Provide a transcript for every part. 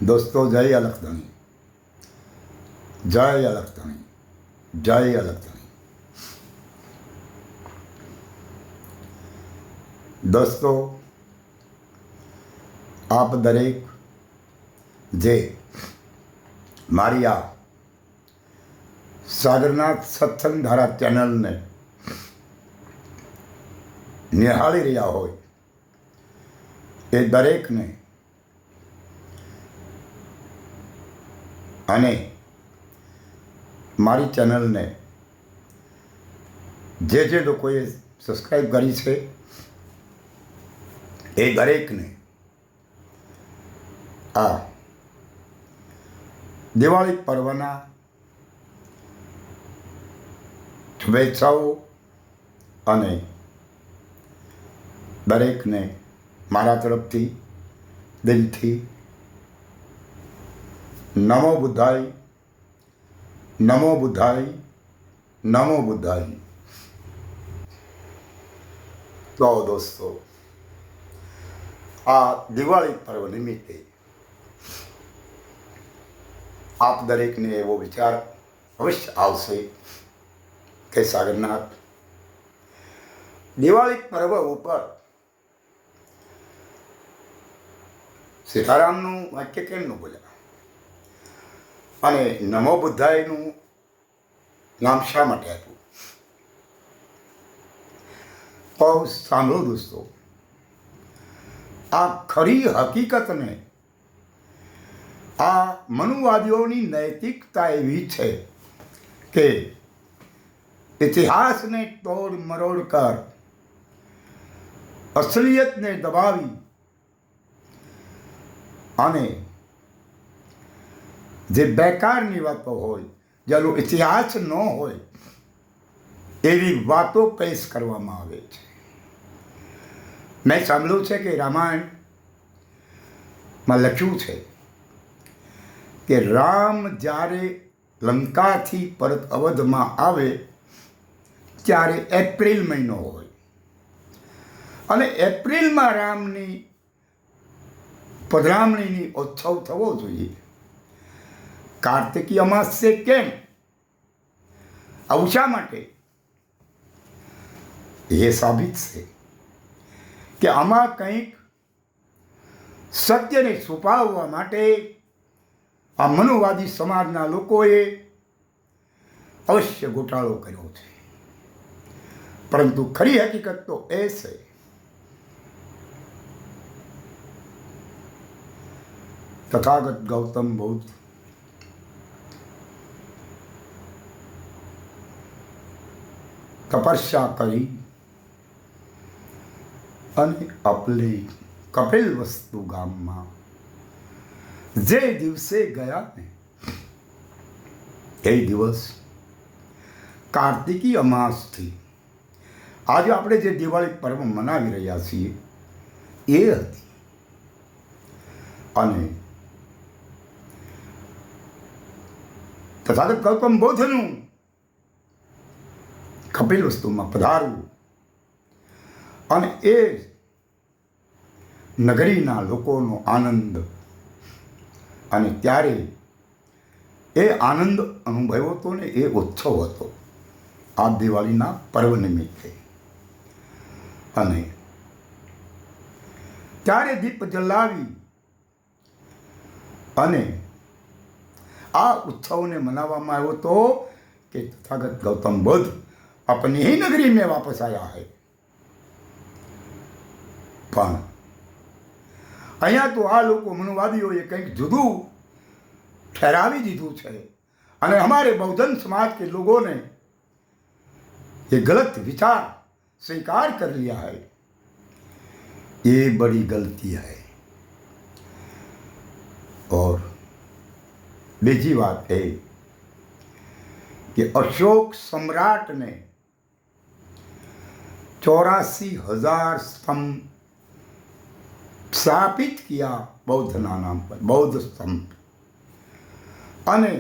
दोस्तों जय अलखधणी, जय अलखधणी, जय अलखधणी। दोस्तों आप दरेक जे मारी आ सागरनाथ सत्संग धारा चैनल ने निहाળી રહ્યા હોય એ દરેકને અને મારી ચેનલને જે લોકોએ સબસ્ક્રાઈબ કરી છે એ દરેકને આ દિવાળી પર્વના શુભેચ્છાઓ અને દરેકને મારા તરફથી દિલથી નમો બુદ્ધાય, નમો બુદ્ધાય, નમો બુદ્ધાય। તો દોસ્તો આ દિવાળી પર્વ નિમિત્તે આપ દરેકને એવો વિચાર અવશ્ય આવશે કે સાગરનાથ દિવાળી પર્વ ઉપર સીતારામનું વાક્ય કેમ ન બોલ્યા અને નમો બુદ્ધાયનું નામ શા માટે આપ્યું? તો સાંભળો દોસ્તો, આ ખરી હકીકતને આ મનુવાદીઓની નૈતિકતા એવી છે કે ઇતિહાસને તોડ મરોડ કર અસલિયતને દબાવી અને જે બેકારની વાતો હોય, જેનો ઇતિહાસ ન હોય એવી વાતો પેશ કરવામાં આવે છે। મેં સાંભળ્યું છે કે રામાયણમાં લખ્યું છે કે રામ જ્યારે લંકાથી પરત અવધમાં આવે ત્યારે એપ્રિલ મહિનો હોય અને એપ્રિલમાં રામની પધરામણીની ઉત્સવ થવો જોઈએ। કાર્તિકી અમાસ્ય કેમ? આવું શા માટે? એ સાબિત છે કે આમાં કંઈક સત્યને છુપાવવા માટે આ મનુવાદી સમાજના લોકોએ અવશ્ય ગોટાળો કર્યો છે, પરંતુ ખરી હકીકત તો એ છે તથાગત ગૌતમ બુદ્ધ તપસ્યા કરી અને આપણે કપિલવસ્તુ ગામમાં જે દિવસે ગયા ને એ દિવસ કાર્તિકી અમાસથી આજે આપણે જે દિવાળી પર્વ મનાવી રહ્યા છીએ એ હતી અને તથાગત ગૌતમ બુદ્ધનું કપિલવસ્તુમાં પધારવું અને એ નગરીના લોકોનો આનંદ, અને ત્યારે એ આનંદ અનુભવ્યો હતો ને એ ઉત્સવ હતો આ દિવાળીના પર્વ નિમિત્તે। અને ત્યારે દીપ જલાવી અને આ ઉત્સવને મનાવવામાં આવ્યો હતો કે તથાગત गौतम बुद्ध अपनी ही नगरी में वापस आया है। પણ અહીંયા તો આ લોકો મનુવાદીઓએ કંઈક જુદું ઠરાવી દીધું છે અને हमारे बहुजन समाज के लोगों ने ये गलत विचार स्वीकार कर लिया है। ये बड़ी गलती है। और બીજી વાત એ कि अशोक सम्राट ने 84,000 स्तंभ स्थापित किया बौद्धना नाम पर, बौद्ध स्तंभ, અને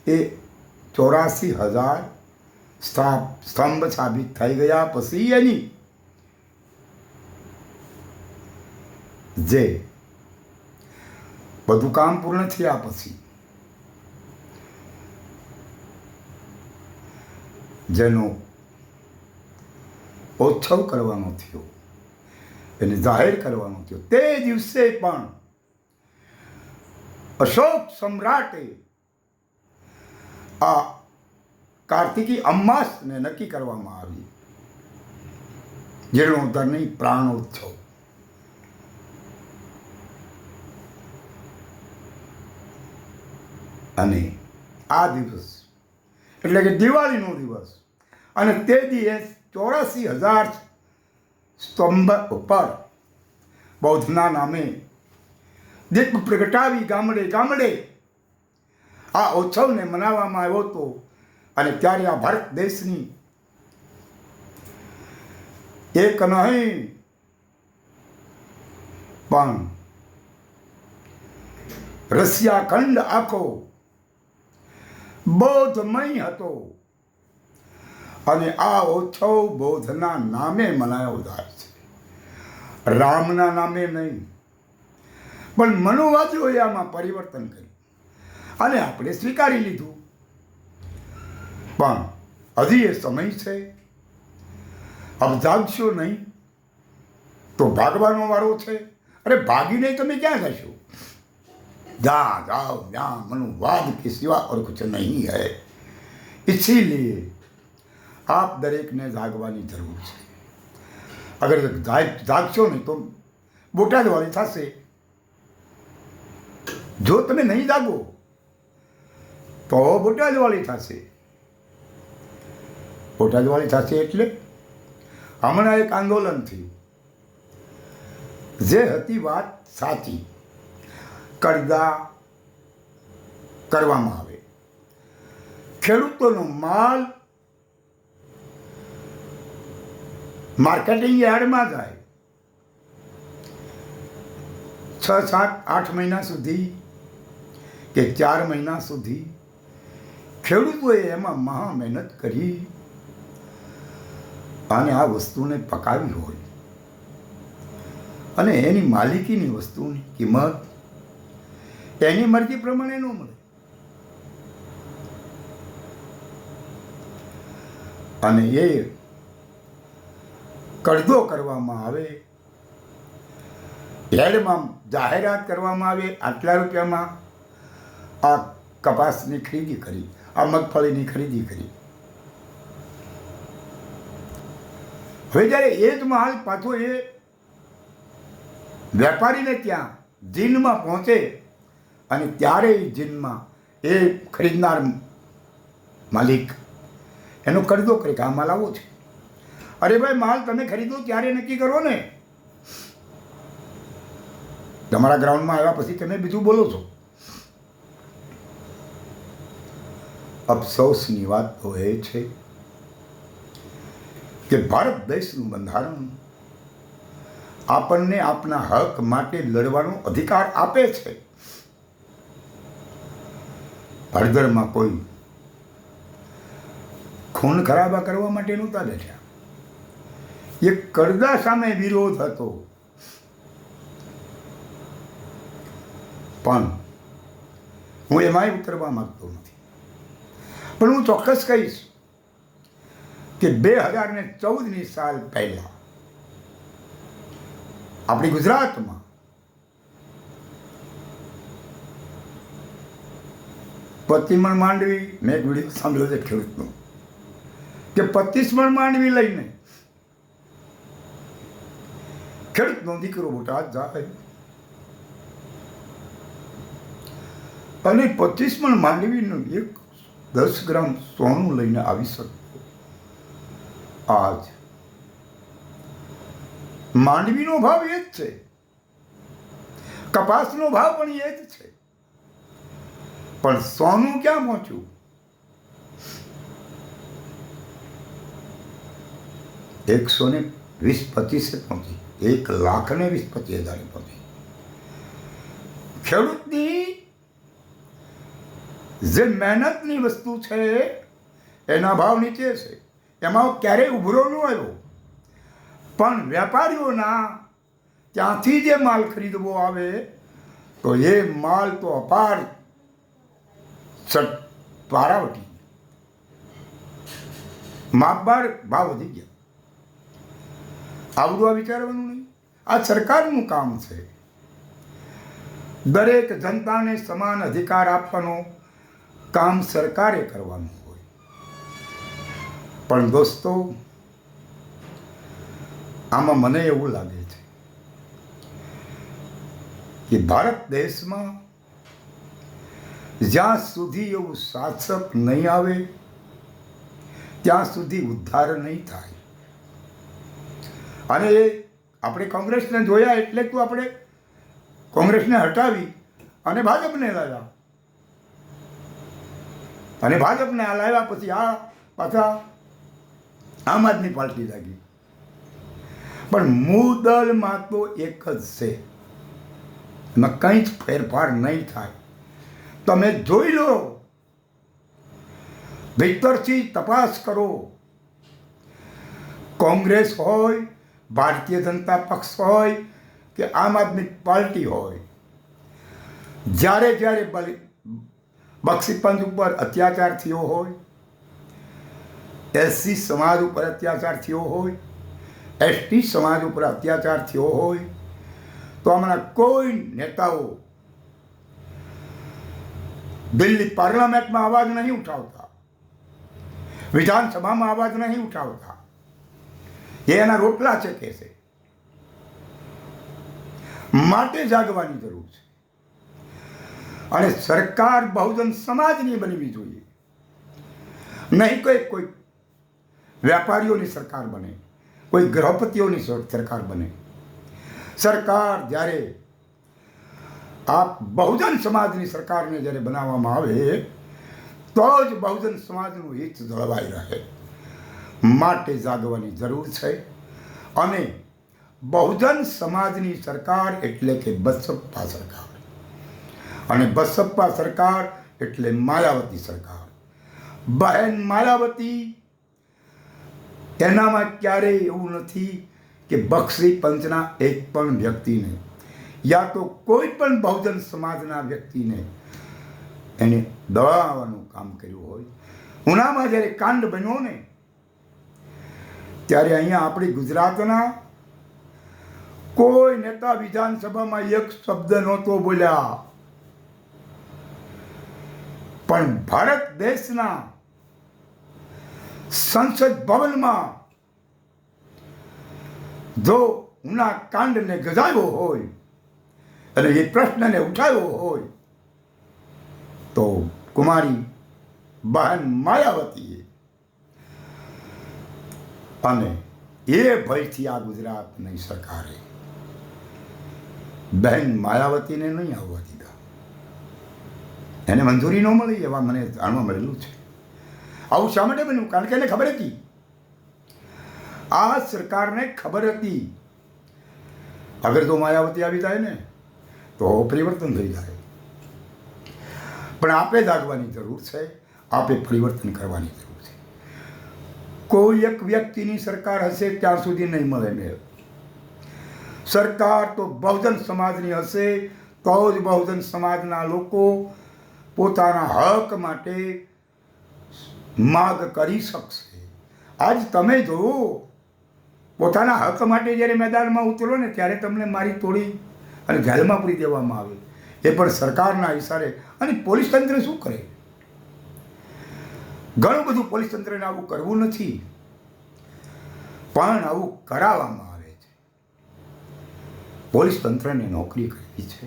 એ 84,000 સ્તંભ સાબિત થઈ ગયા પછી એની જે બધું કામ પૂર્ણ થયા પછી જેનો ઉત્સવ કરવાનો થયો, એને જાહેર કરવાનો થયો, તે દિવસે પણ અશોક સમ્રાટે આ કાર્તિકી અમાસને નક્કી કરવામાં આવી, જીર્ણોદ્ધારની પ્રાણોત્સવ. અને આ દિવસ એટલે કે દિવાળીનો દિવસ, અને તે દિવસ 84,000 સ્તંભ ઉપર બૌદ્ધના નામે દીપ પ્રગટાવી ગામડે ગામડે આ ઉત્સવને મનાવવામાં આવ્યો હતો. અને ત્યારે આ ભારત દેશની એક નહીં પણ રશિયા ખંડ આખો બૌદ્ધમય હતો. અને આ ઉત્સવ બૌદ્ધના નામે મનાયો જાય છે, રામના નામે નહીં. પણ મનોવાદીઓએ આમાં પરિવર્તન કર્યું અને આપણે સ્વીકારી લીધું. પણ હજી એ સમય છે, હવે જાગશો નહીં તો ભાગવાનો વારો છે. અરે ભાગીને તમે ક્યાં જશો? જા જાઓ ત્યાં મનોવાદ કે સિવા और कुछ नहीं है. इसीलिए आप દરેકને જાગવાની જરૂર છે. અગર જાગશો નહીં તો બોટાદવાળી થશે. જો તમે નહીં જાગો તો બોટાદવાળી થશે. બોટાદવાળી થશે એટલે હમણાં એક આંદોલનથી જે હતી વાત સાચી, કરદા કરવામાં આવે, ખેડૂતોનો માલ માર્કેટિંગ યાર્ડમાં જાય, 6, 7, 8 મહિના સુધી કે 4 મહિના સુધી ખેડૂતોએ એમાં મહા મહેનત કરી અને આ વસ્તુને પકાવી હોય, અને એની માલિકીની વસ્તુની કિંમત એની મરજી પ્રમાણે ન મળે. અને એ કરદો કરવામાં આવે, હેડમાં જાહેરાત કરવામાં આવે, આટલા રૂપિયામાં આ કપાસની ખરીદી કરી, આ મગફળીની ખરીદી કરી. હવે જ્યારે એ જ માલ પાછો એ વેપારીને ત્યાં જીનમાં પહોંચે અને ત્યારે એ જીનમાં એ ખરીદનાર માલિક એનો કરદો કરે કે આ માલ આવો છે. અરે ભાઈ, માલ તમે ખરીદો ત્યારે નક્કી કરો ને. તમારા ગ્રાઉન્ડમાં આવ્યા પછી તમે બીજું બોલો છો. અફસોસની વાત તો એ છે કે ભારત દેશનું બંધારણ આપણને આપના હક માટે લડવાનો અધિકાર આપે છે. હળદરમાં કોઈ ખૂન ખરાબા કરવા માટે નહોતા બેઠા. એ કરદા સામે વિરોધ હતો. પણ હું એમાંય ઉતરવા માંગતો નથી. પણ હું ચોક્કસ કહીશ કે 2014ની સાલ પહેલા આપણી ગુજરાતમાં પતિમણ માંડવી, મેં એક વિડીયો સાંભળ્યો છે ખેડૂતનો કે 25 મણ માંડવી લઈને ખેડૂતનો દીકરો બોટાદ જાય અને 25 મણ માંડવીનું 10 ગ્રામ સોનું લઈને આવી શકતો. આજ માંડવીનો ભાવ એ જ છે, કપાસનો ભાવ પણ એ જ છે, પણ સોનું ક્યાં પહોંચ્યું? 120-25 પહોંચી, 1,20,25,000 પહોંચી. ખેડૂતની જે મહેનતની વસ્તુ છે એના ભાવ નીચે છે, એમાં ક્યારેય ઉભરો ન આવ્યો. પણ વેપારીઓના ત્યાંથી જે માલ ખરીદવો આવે તો એ માલ તો અપાર પારાવટી માપબાર ભાવ વધી ગયા. આવડું આ વિચારવાનું નહીં. આ સરકારનું કામ છે. દરેક જનતાને સમાન અધિકાર આપવાનું કામ સરકારે કરવાનું હોય. પણ દોસ્તો, આમાં મને એવું લાગે છે કે ભારત દેશમાં જ્યાં સુધી એવું શાસક નહીં આવે ત્યાં સુધી ઉદ્ધાર નહીં થાય. અને આપણે કોંગ્રેસને જોયા એટલે તો આપણે કોંગ્રેસને હટાવી અને ભાજપને લાવ્યા. અને ભાજપને લાવ્યા પછી આ પાછા આમ આદમી પાર્ટી લાગી. પણ મુદલમાં તો એક જ છે, એમાં કંઈ જ ફેરફાર નહીં થાય. તમે જોઈ લો, ભીતરથી તપાસ કરો. કોંગ્રેસ હોય, ભારતીય જનતા પક્ષ હોય કે આમ આદમી પાર્ટી હોય, જ્યારે જ્યારે બક્ષીપંચ ઉપર અત્યાચાર થયો હોય, એસસી સમાજ ઉપર અત્યાચાર થયો હોય, એસટી સમાજ ઉપર અત્યાચાર થયો હોય, તો હમણાં કોઈ નેતાઓ દિલ્હી પાર્લામેન્ટમાં અવાજ નહીં ઉઠાવતા, વિધાનસભામાં અવાજ નહીં ઉઠાવતા. એ એના રોટલા છે કે છે. માટે જાગવાની જરૂર છે. અને સરકાર બહુજન સમાજની બનવી જોઈએ, નહીં કોઈ વેપારીઓની સરકાર બને, કોઈ ગૃહપતિઓની સરકાર બને. સરકાર જ્યારે આ બહુજન સમાજની સરકારને જ્યારે બનાવવામાં આવે તો જ બહુજન સમાજનું હિત જળવાઈ રહે. માટે જાગવાની જરૂર છે. અને બહુજન સમાજની સરકાર એટલે કે બસપા સરકાર, અને બસપા સરકાર એટલે માયાવતી સરકાર. બહેન માયાવતી, એનામાં ક્યારેય એવું નથી કે બક્ષી પંચના એક પણ વ્યક્તિને યા તો કોઈ પણ બહુજન સમાજના વ્યક્તિને એને દબાવવાનું કામ કર્યું હોય. ઉનામાં જ્યારે કાંડ બન્યો ને ત્યારે અહીંયા આપણી ગુજરાતના કોઈ નેતા વિધાનસભામાં એક શબ્દ નહોતો બોલ્યા. પણ ભારત દેશના સંસદ ભવનમાં જો ઉના કાંડને ગજાવ્યો હોય અને એ પ્રશ્નને ઉઠાવ્યો હોય તો કુમારી બહેન માયાવતીએ, અને એ ભયથી આ ગુજરાતની સરકારે બહેન માયાવતીને નહીં આવવા દીધા. એને મંજૂરી ન મળી એવા મને જાણવા મળેલું છે. આવું શા માટે બન્યું? કારણ કે એને ખબર હતી, આ સરકારને ખબર હતી, અગર જો માયાવતી આવી જાય ને તો પરિવર્તન થઈ જાય. પણ આપે જાગવાની જરૂર છે, આપે પરિવર્તન કરવાની જરૂર છે. કોઈ એક વ્યક્તિની સરકાર હશે ત્યાં સુધી નહીં મળે મેળ. સરકાર તો બહુજન સમાજની હશે તો જ બહુજન સમાજના લોકો પોતાના હક માટે માગ કરી શકશે. આજ તમે જુઓ, પોતાના હક માટે જ્યારે મેદાનમાં ઉતરો ને ત્યારે તમને મારી તોડી અને જેલમાં પૂરી દેવામાં આવે, એ પણ સરકારના ઇશારે. અને પોલીસ તંત્ર શું કરે? ઘણું બધું પોલીસ તંત્રને આવું કરવું નથી, પણ આવું કરાવવામાં આવે છે. પોલીસ તંત્રને નોકરી કરવી છે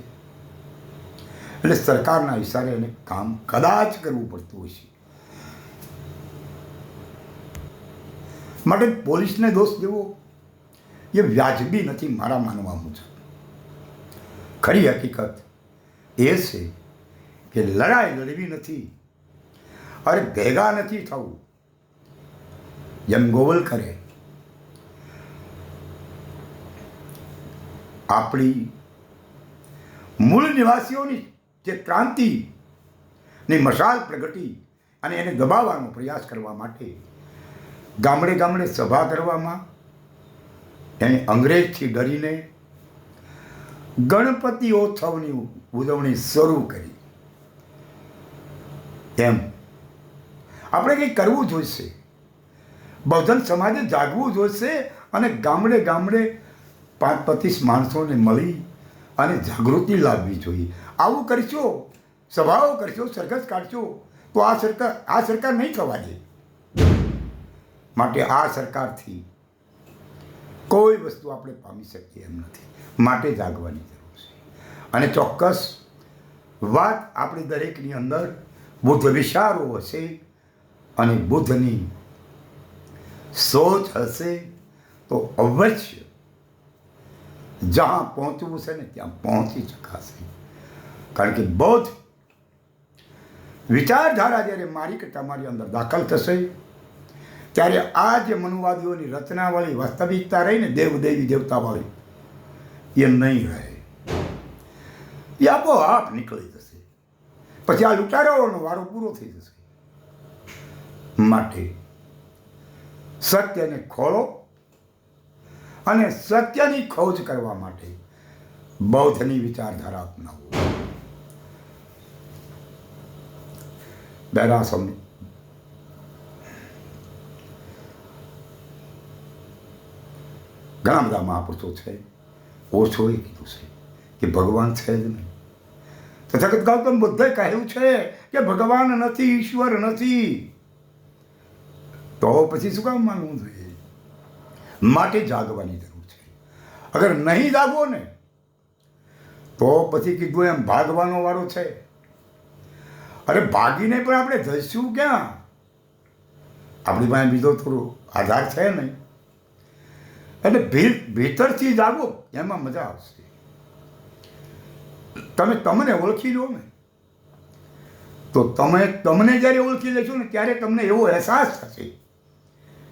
એટલે સરકારના ઇશારે એને કામ કદાચ કરવું પડતું હશે. માટે પોલીસને દોષ દેવો એ વ્યાજબી નથી મારા માનવા મુજબ. ખરી હકીકત એ છે કે લડાઈ લડવી નથી, અરે ભેગા નથી થવું. જેમ ગોવલ કરે, આપણી મૂળ નિવાસીઓની જે ક્રાંતિની મશાલ પ્રગટી અને એને દબાવવાનો પ્રયાસ કરવા માટે ગામડે ગામડે સભા કરવામાં એને અંગ્રેજથી ડરીને ગણપતિઓત્સવની ઉજવણી શરૂ કરી. એમ આપણે કંઈક કરવું જોઈશે. બહુજન સમાજે જાગવું જોઈશે અને ગામડે ગામડે 25 માણસોને મળી અને જાગૃતિ લાવવી જોઈએ. આવું કરશો, સભાઓ કરશો, સરઘસ કાઢશો તો આ સરકાર નહીં થવા દે. માટે આ સરકારથી કોઈ વસ્તુ આપણે પામી શકીએ એમ નથી. માટે જાગવાની જરૂર છે. અને ચોક્કસ વાત આપણી દરેકની અંદર બુદ્ધ વિચારો હશે અને બુદ્ધની સોચ હશે તો અવશ્ય જ્યાં પહોંચવું છે ને ત્યાં પહોંચી શકાશે. કારણ કે બૌદ્ધ વિચારધારા જ્યારે મારી કે તમારી અંદર દાખલ થશે ત્યારે આ જે મનુવાદીઓની રચનાવાળી વાસ્તવિકતા રહી ને દેવી દેવતાવાળી એ નહીં રહે. એ આપોઆપ નીકળી જશે. પછી આ લૂંટારાઓનો વારો પૂરો થઈ જશે. માટે સત્યને ખોળો અને સત્યની ખોજ કરવા માટે બૌદ્ધની વિચારધારા અપનાવો. બેરાસમની ઘણા બધા મહાપુરુષો છે. ઓછોએ કીધું છે કે ભગવાન છે જ નહીં. તથાગત ગૌતમ બુદ્ધે કહ્યું છે કે ભગવાન નથી, ઈશ્વર નથી. તો પછી શું કામ માનવું જોઈએ? માટે જાગવાની જરૂર છે. અગર નહીં જાગો ને તો પછી કીધું એમ ભાગવાનો વારો છે. અરે ભાગીને પણ આપણે જઈશું ક્યાં? આપણી પાસે બીજો થોડો આધાર છે નહીં. એટલે ભીતરથી જાગો, એમાં મજા આવશે. તમે તમને ઓળખી લો ને તો તમને જ્યારે ઓળખી લેશો ને ત્યારે તમને એવો અહેસાસ થશે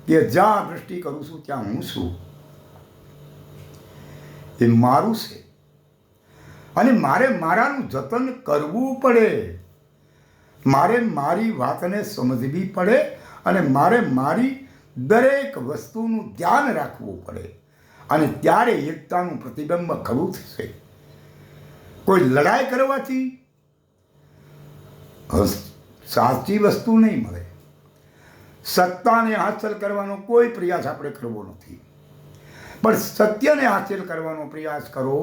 કે જ્યાં દૃષ્ટિ કરું છું ત્યાં હું છું, એ મારું છે. અને મારે મારાનું જતન કરવું પડે. મારે મારી વાતને સમજવી પડે અને મારે મારી દરેક વસ્તુનું ધ્યાન રાખવું પડે. અને ત્યારે એકતાનું પ્રતિબિંબ ખરું થશે. કોઈ લડાઈ કરવાથી સાચી વસ્તુ નહીં મળે. સત્તાને હાંસલ કરવાનો કોઈ પ્રયાસ આપણે કરવો નથી, પણ સત્યને હાંસલ કરવાનો પ્રયાસ કરો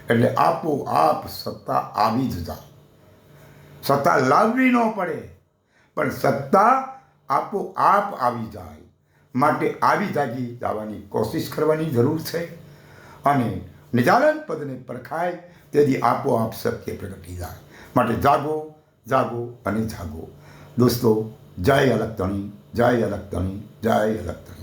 એટલે આપોઆપ સત્તા આવી જ જાય. સત્તા લાવવી ન પડે, પણ સત્તા આપોઆપ આવી જાય. માટે આવી જાગી જવાની કોશિશ કરવાની જરૂર છે. અને નિજાનંદ પદને પરખાય તેથી આપોઆપ સત્ય પ્રગટી જાય. માટે જાગો, જાગો અને જાગો. દોસ્તો, જય અલગ ધણી, જય અલગ ધણી, જય અલગ ધણી.